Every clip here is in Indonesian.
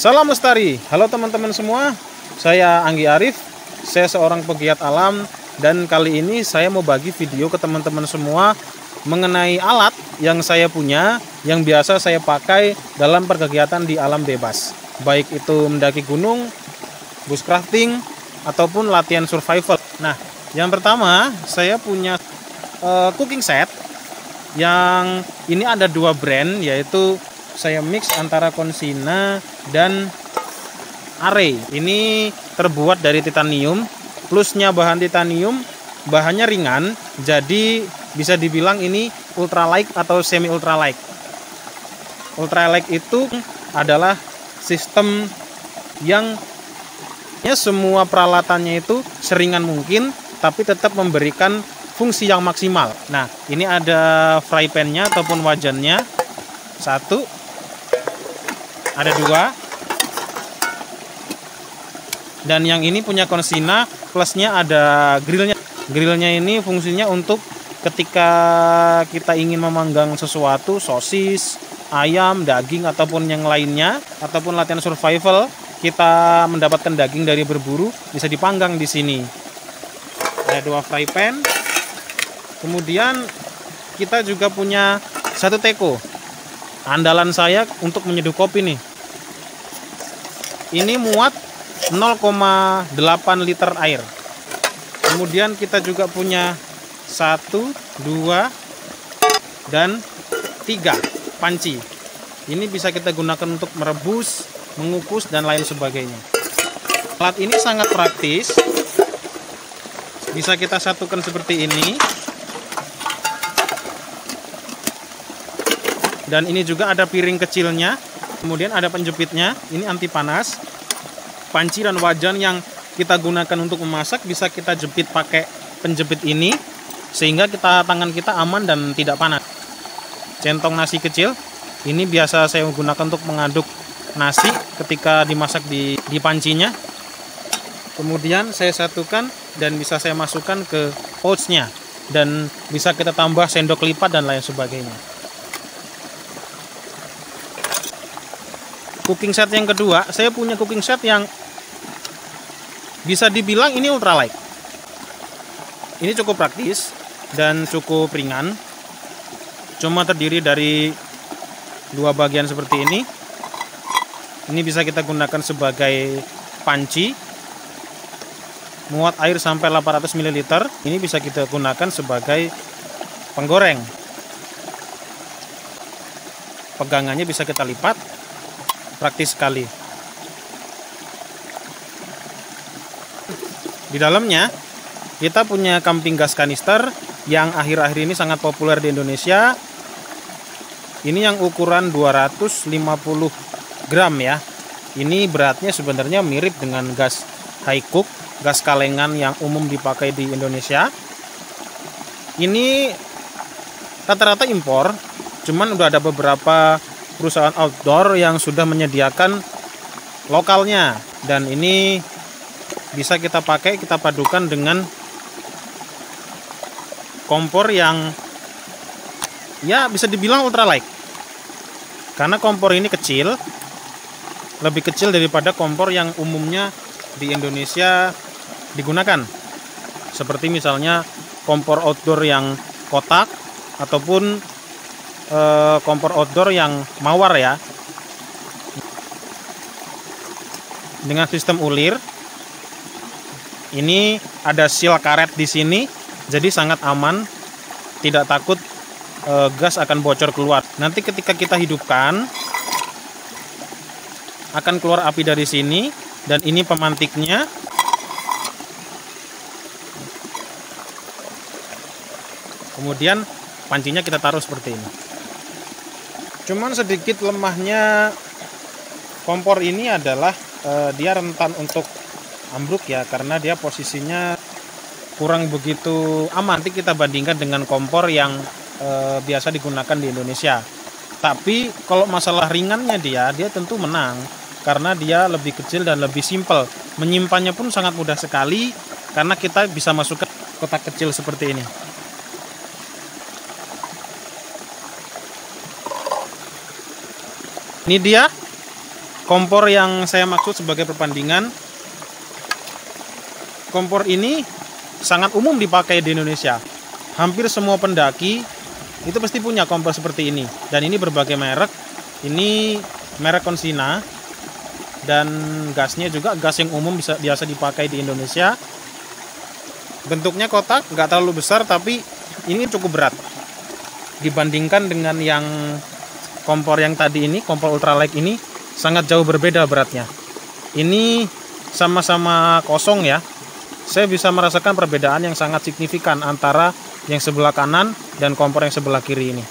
Salam lestari, halo teman-teman semua. Saya Anggi Arif, saya seorang pegiat alam. Dan kali ini saya mau bagi video ke teman-teman semua mengenai alat yang saya punya, yang biasa saya pakai dalam perkegiatan di alam bebas. Baik itu mendaki gunung, bushcrafting, ataupun latihan survival. Nah, yang pertama saya punya cooking set. Yang ini ada dua brand, yaitu saya mix antara Consina dan Array. Ini terbuat dari titanium. Plusnya bahan titanium, bahannya ringan, jadi bisa dibilang ini ultralight atau semi ultralight. Ultralight itu adalah sistem yang semua peralatannya itu seringan mungkin, tapi tetap memberikan fungsi yang maksimal. Nah, ini ada fry pan-nya ataupun wajannya. Satu, ada dua. Dan yang ini punya Consina, plusnya ada grillnya. Grillnya ini fungsinya untuk ketika kita ingin memanggang sesuatu, sosis, ayam, daging, ataupun yang lainnya, ataupun latihan survival, kita mendapatkan daging dari berburu, bisa dipanggang di sini. Ada dua fry pan. Kemudian kita juga punya satu teko. Andalan saya untuk menyeduh kopi nih. Ini muat 0,8 liter air. Kemudian kita juga punya 1, 2, dan 3 panci. Ini bisa kita gunakan untuk merebus, mengukus, dan lain sebagainya. Alat ini sangat praktis. Bisa kita satukan seperti ini. Dan ini juga ada piring kecilnya. Kemudian ada penjepitnya. Ini anti panas. Panci dan wajan yang kita gunakan untuk memasak bisa kita jepit pakai penjepit ini, sehingga tangan kita aman dan tidak panas. Centong nasi kecil. Ini biasa saya gunakan untuk mengaduk nasi ketika dimasak di pancinya. Kemudian saya satukan dan bisa saya masukkan ke pouchnya. Dan bisa kita tambah sendok lipat dan lain sebagainya. Cooking set yang kedua, saya punya cooking set yang bisa dibilang ini ultralight. Ini cukup praktis dan cukup ringan. Cuma terdiri dari dua bagian seperti ini. Ini bisa kita gunakan sebagai panci. Muat air sampai 800 ml. Ini bisa kita gunakan sebagai penggoreng. Pegangannya bisa kita lipat. Praktis sekali. Di dalamnya kita punya camping gas kanister yang akhir-akhir ini sangat populer di Indonesia. Ini yang ukuran 250 gram ya. Ini beratnya sebenarnya mirip dengan gas high cook, gas kalengan yang umum dipakai di Indonesia. Ini rata-rata impor, cuman udah ada beberapa perusahaan outdoor yang sudah menyediakan lokalnya. Dan ini bisa kita pakai, kita padukan dengan kompor yang ya bisa dibilang ultralight. Karena kompor ini kecil, lebih kecil daripada kompor yang umumnya di Indonesia digunakan. Seperti misalnya kompor outdoor yang kotak ataupun kompor outdoor yang mawar ya. Dengan sistem ulir. Ini ada seal karet di sini, jadi sangat aman, tidak takut gas akan bocor keluar. Nanti ketika kita hidupkan, akan keluar api dari sini, dan ini pemantiknya. Kemudian pancinya kita taruh seperti ini. Cuman sedikit lemahnya kompor ini adalah dia rentan untuk ambruk ya, karena dia posisinya kurang begitu aman. Nanti kita bandingkan dengan kompor yang biasa digunakan di Indonesia. Tapi kalau masalah ringannya dia tentu menang, karena dia lebih kecil dan lebih simpel. Menyimpannya pun sangat mudah sekali, karena kita bisa masukkan kotak kecil seperti ini. Ini dia Kompor yang saya maksud sebagai perbandingan, kompor ini sangat umum dipakai di Indonesia. Hampir semua pendaki itu pasti punya kompor seperti ini. Dan ini berbagai merek. Ini merek Consina. Dan gasnya juga gas yang umum biasa dipakai di Indonesia. Bentuknya kotak, nggak terlalu besar, tapi ini cukup berat dibandingkan dengan yang kompor yang tadi ini, kompor ultralight ini sangat jauh berbeda beratnya. Ini sama-sama kosong ya. Saya bisa merasakan perbedaan yang sangat signifikan antara yang sebelah kanan dan kompor yang sebelah kiri ini.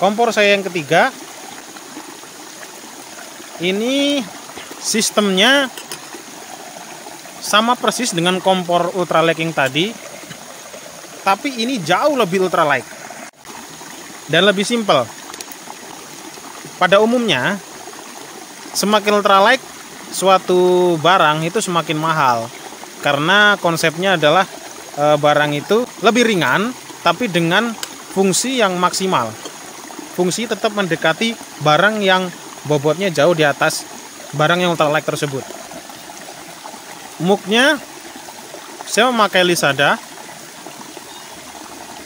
Kompor saya yang ketiga, ini sistemnya sama persis dengan kompor ultralight yang tadi, tapi ini jauh lebih ultralight dan lebih simpel. Pada umumnya, semakin ultralight suatu barang itu semakin mahal, karena konsepnya adalah barang itu lebih ringan tapi dengan fungsi yang maksimal. Fungsi tetap mendekati barang yang bobotnya jauh di atas barang yang ultralight tersebut. Muknya saya memakai Lisada,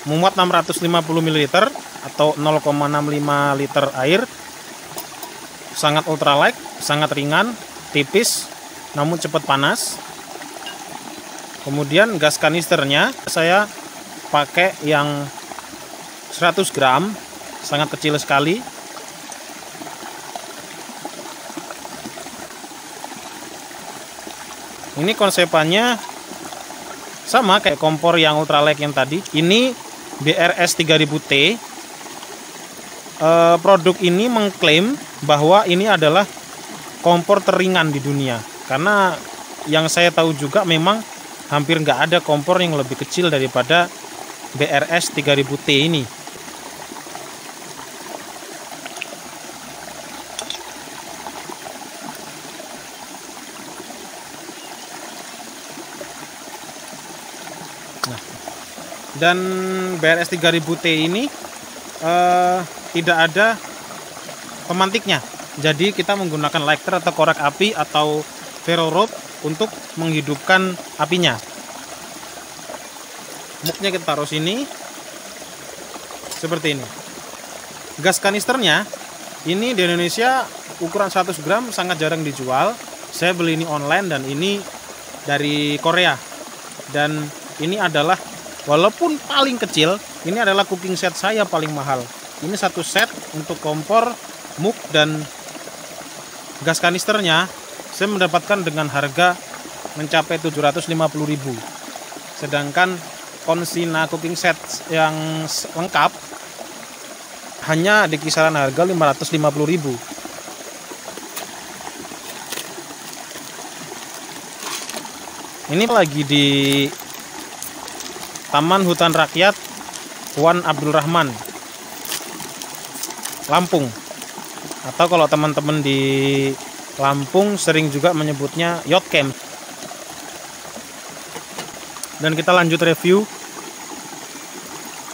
memuat 650 ml atau 0,65 liter air. Sangat ultralight, sangat ringan, tipis, namun cepat panas. Kemudian gas kanisternya saya pakai yang 100 gram, sangat kecil sekali. Ini konsepannya sama kayak kompor yang ultralight yang tadi. Ini BRS 3000T. Produk ini mengklaim bahwa ini adalah kompor teringan di dunia. Karena yang saya tahu juga memang hampir nggak ada kompor yang lebih kecil daripada BRS 3000T ini. Dan BRS 3000T ini tidak ada pemantiknya. Jadi kita menggunakan lighter atau korek api atau ferro rope untuk menghidupkan apinya. Muknya kita taruh sini seperti ini. Gas kanisternya ini di Indonesia ukuran 100 gram sangat jarang dijual. Saya beli ini online dan ini dari Korea. Dan ini adalah, walaupun paling kecil, ini adalah cooking set saya paling mahal. Ini satu set untuk kompor, muk, dan gas kanisternya saya mendapatkan dengan harga mencapai 750.000. Sedangkan Consina cooking set yang lengkap hanya di kisaran harga 550.000. Ini lagi di Taman Hutan Rakyat Wan Abdul Rahman, Lampung. Atau kalau teman-teman di Lampung sering juga menyebutnya yacht camp. Dan kita lanjut review.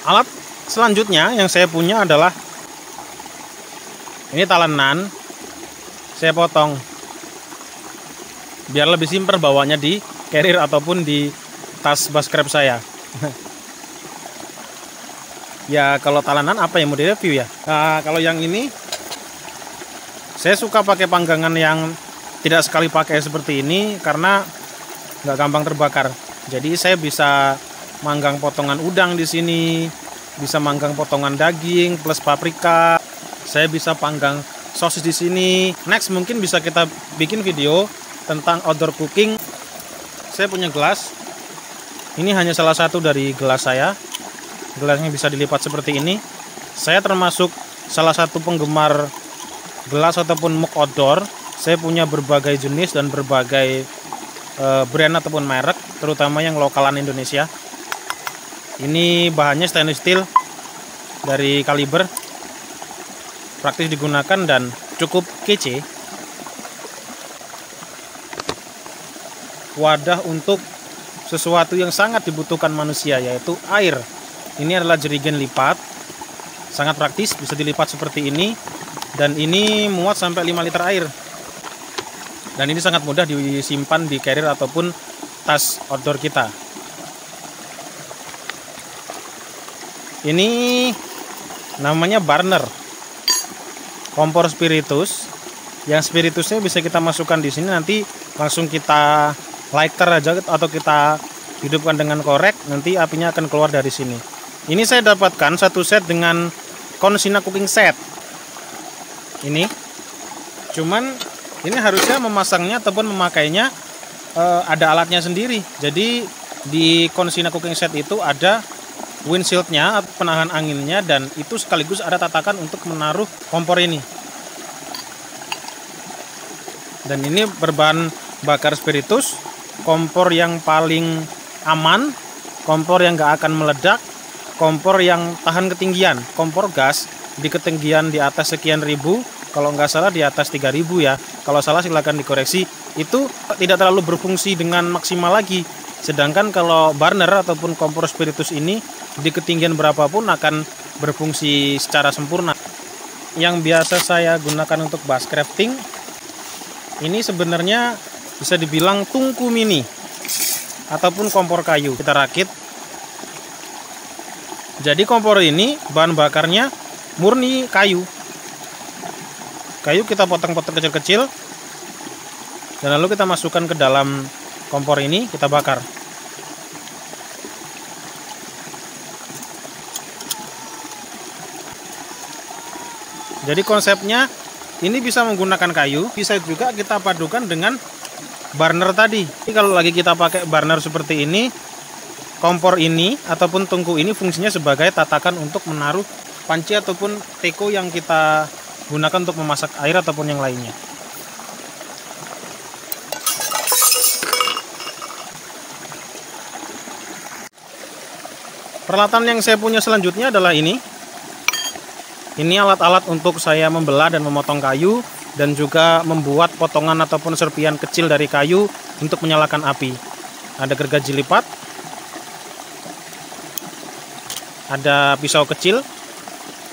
Alat selanjutnya yang saya punya adalah ini talenan. Saya potong biar lebih simpel bawanya di carrier ataupun di tas baskrep saya. Ya kalau talenan apa yang mau direview ya. Nah, kalau yang ini saya suka pakai panggangan yang tidak sekali pakai seperti ini karena nggak gampang terbakar. Jadi saya bisa manggang potongan udang di sini, bisa manggang potongan daging plus paprika. Saya bisa panggang sosis di sini. Next mungkin bisa kita bikin video tentang outdoor cooking. Saya punya gelas. Ini hanya salah satu dari gelas saya. Gelasnya bisa dilipat seperti ini. Saya termasuk salah satu penggemar gelas ataupun mug outdoor. Saya punya berbagai jenis dan berbagai brand ataupun merek, terutama yang lokalan Indonesia. Ini bahannya stainless steel dari kaliber, praktis digunakan dan cukup kece. Wadah untuk sesuatu yang sangat dibutuhkan manusia, yaitu air. Ini adalah jerigen lipat, sangat praktis, bisa dilipat seperti ini, dan ini muat sampai 5 liter air. Dan ini sangat mudah disimpan di carrier ataupun tas outdoor kita. Ini namanya burner kompor spiritus. Yang spiritusnya bisa kita masukkan di sini, nanti langsung kita lighter aja atau kita hidupkan dengan korek, nanti apinya akan keluar dari sini. Ini saya dapatkan satu set dengan Consina cooking set. Ini cuman ini harusnya memasangnya ataupun memakainya ada alatnya sendiri. Jadi di Consina cooking set itu ada windshieldnya, penahan anginnya, dan itu sekaligus ada tatakan untuk menaruh kompor ini. Dan ini berbahan bakar spiritus, kompor yang paling aman, kompor yang gak akan meledak, kompor yang tahan ketinggian. Kompor gas di ketinggian di atas sekian ribu, kalau nggak salah di atas 3000 ya, kalau salah silakan dikoreksi, itu tidak terlalu berfungsi dengan maksimal lagi. Sedangkan kalau burner ataupun kompor spiritus ini di ketinggian berapapun akan berfungsi secara sempurna. Yang biasa saya gunakan untuk bass crafting, ini sebenarnya bisa dibilang tungku mini ataupun kompor kayu. Kita rakit. Jadi kompor ini bahan bakarnya murni kayu. Kayu kita potong-potong kecil-kecil, dan lalu kita masukkan ke dalam kompor ini, kita bakar. Jadi konsepnya ini bisa menggunakan kayu, bisa juga kita padukan dengan burner tadi. Jadi kalau lagi kita pakai burner seperti ini, kompor ini ataupun tungku ini fungsinya sebagai tatakan untuk menaruh panci ataupun teko yang kita gunakan untuk memasak air ataupun yang lainnya. Peralatan yang saya punya selanjutnya adalah ini. Ini alat-alat untuk saya membelah dan memotong kayu, dan juga membuat potongan ataupun serpian kecil dari kayu untuk menyalakan api. Ada gergaji lipat, ada pisau kecil.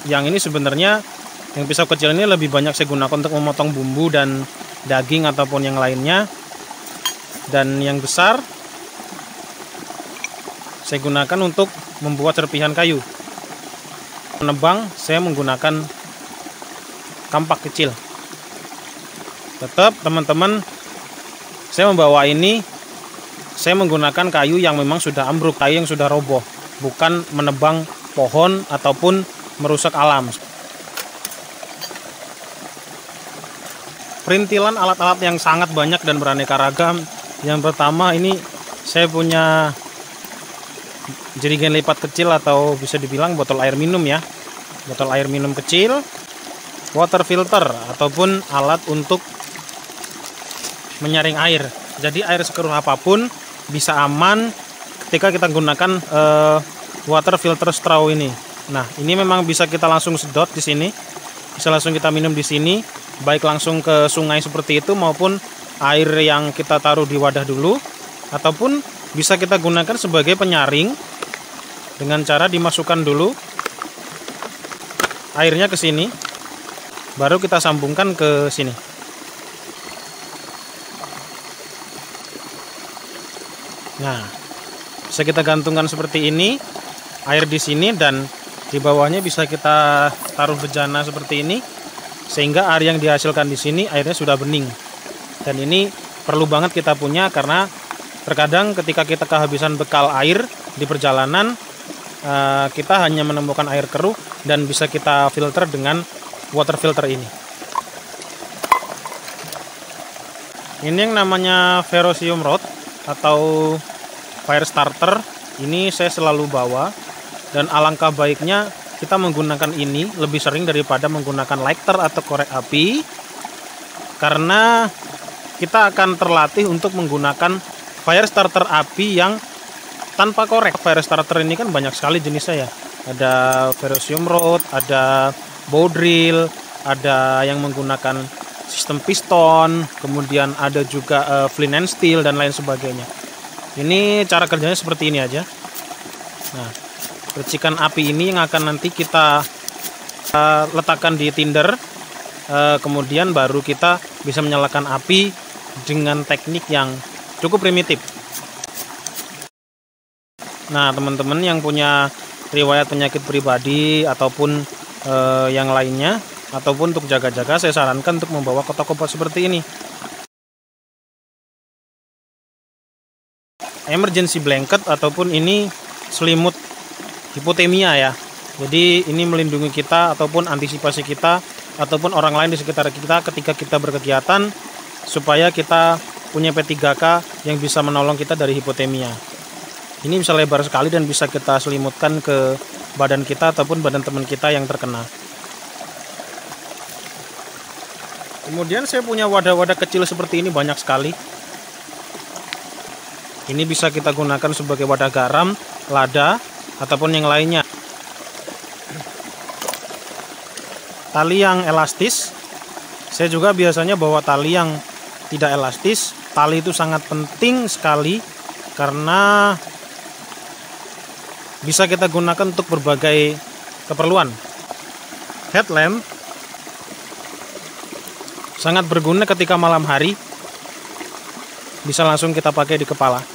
Yang ini sebenarnya, yang pisau kecil ini lebih banyak saya gunakan untuk memotong bumbu dan daging ataupun yang lainnya. Dan yang besar saya gunakan untuk membuat serpihan kayu. Menebang saya menggunakan kampak kecil. Tetap teman-teman, saya membawa ini, saya menggunakan kayu yang memang sudah ambruk, kayu yang sudah roboh, bukan menebang pohon ataupun merusak alam. Perintilan alat-alat yang sangat banyak dan beraneka ragam. Yang pertama ini saya punya jerigen lipat kecil atau bisa dibilang botol air minum ya. Botol air minum kecil, water filter ataupun alat untuk menyaring air. Jadi air sekeruh apapun bisa aman ketika kita gunakan water filter straw ini. Nah, ini memang bisa kita langsung sedot di sini. Bisa langsung kita minum di sini, baik langsung ke sungai seperti itu maupun air yang kita taruh di wadah dulu, ataupun bisa kita gunakan sebagai penyaring dengan cara dimasukkan dulu airnya ke sini, baru kita sambungkan ke sini. Nah, bisa kita gantungkan seperti ini, air di sini, dan di bawahnya bisa kita taruh bejana seperti ini, sehingga air yang dihasilkan di sini airnya sudah bening. Dan ini perlu banget kita punya, karena terkadang ketika kita kehabisan bekal air di perjalanan, kita hanya menemukan air keruh dan bisa kita filter dengan water filter ini. Ini yang namanya ferrocium rod atau fire starter. Ini saya selalu bawa, dan alangkah baiknya kita menggunakan ini lebih sering daripada menggunakan lighter atau korek api, karena kita akan terlatih untuk menggunakan fire starter api yang tanpa korek. Fire starter ini kan banyak sekali jenisnya ya. Ada ferrocium rod, ada bow drill, ada yang menggunakan sistem piston, kemudian ada juga flint and steel dan lain sebagainya. Ini cara kerjanya seperti ini aja. Nah, percikan api ini yang akan nanti kita letakkan di tinder, kemudian baru kita bisa menyalakan api dengan teknik yang cukup primitif. Nah, teman-teman yang punya riwayat penyakit pribadi ataupun yang lainnya, ataupun untuk jaga-jaga, saya sarankan untuk membawa kotak kompor seperti ini. Emergency blanket ataupun ini selimut hipotermia ya. Jadi ini melindungi kita ataupun antisipasi kita ataupun orang lain di sekitar kita ketika kita berkegiatan, supaya kita punya P3K yang bisa menolong kita dari hipotermia. Ini bisa lebar sekali dan bisa kita selimutkan ke badan kita ataupun badan teman kita yang terkena. Kemudian saya punya wadah-wadah kecil seperti ini banyak sekali. Ini bisa kita gunakan sebagai wadah garam, lada, ataupun yang lainnya. Tali yang elastis. Saya juga biasanya bawa tali yang tidak elastis. Tali itu sangat penting sekali karena bisa kita gunakan untuk berbagai keperluan. Headlamp sangat berguna ketika malam hari. Bisa langsung kita pakai di kepala.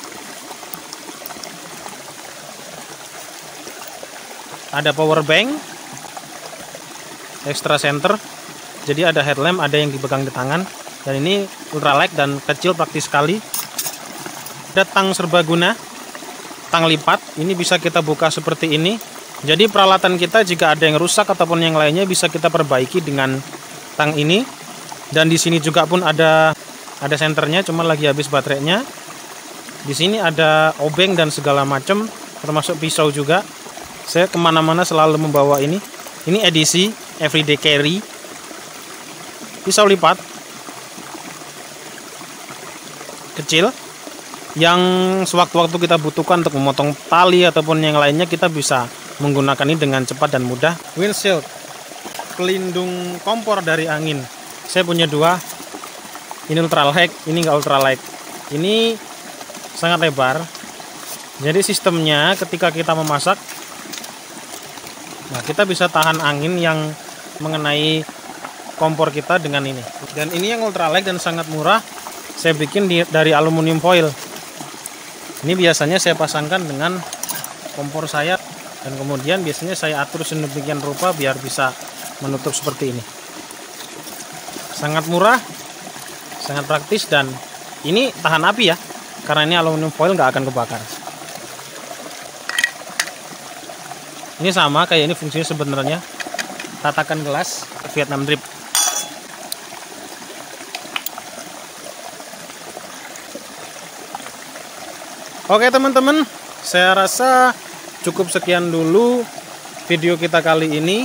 Ada power bank, extra center. Jadi ada headlamp, ada yang dipegang di tangan. Dan ini ultralight dan kecil, praktis sekali. Ada tang serbaguna, tang lipat. Ini bisa kita buka seperti ini. Jadi peralatan kita jika ada yang rusak ataupun yang lainnya bisa kita perbaiki dengan tang ini. Dan di sini juga pun ada senternya, cuma lagi habis baterainya. Di sini ada obeng dan segala macam, termasuk pisau juga. Saya kemana-mana selalu membawa ini. Ini edisi everyday carry. Pisau lipat kecil yang sewaktu-waktu kita butuhkan untuk memotong tali ataupun yang lainnya, kita bisa menggunakan ini dengan cepat dan mudah. Windshield, pelindung kompor dari angin. Saya punya dua. Ini ultralight, ini enggak ultralight. Ini sangat lebar. Jadi sistemnya ketika kita memasak, nah kita bisa tahan angin yang mengenai kompor kita dengan ini. Dan ini yang ultralight dan sangat murah. Saya bikin dari aluminium foil. Ini biasanya saya pasangkan dengan kompor saya, dan kemudian biasanya saya atur sedemikian rupa biar bisa menutup seperti ini. Sangat murah, sangat praktis, dan ini tahan api ya, karena ini aluminium foil nggak akan kebakar. Ini sama kayak ini fungsinya sebenarnya, tatakan gelas Vietnam drip. Oke teman-teman, saya rasa cukup sekian dulu video kita kali ini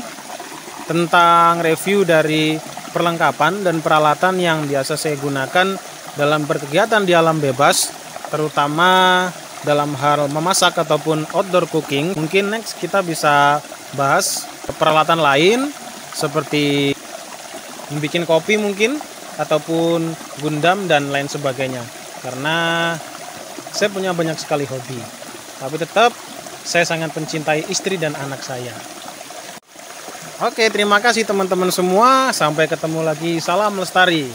tentang review dari perlengkapan dan peralatan yang biasa saya gunakan dalam berkegiatan di alam bebas, terutama dalam hal memasak ataupun outdoor cooking. Mungkin next kita bisa bahas peralatan lain seperti membuat kopi mungkin, ataupun gundam dan lain sebagainya, karena saya punya banyak sekali hobi, tapi tetap saya sangat mencintai istri dan anak saya. Oke, terima kasih teman-teman semua. Sampai ketemu lagi. Salam lestari.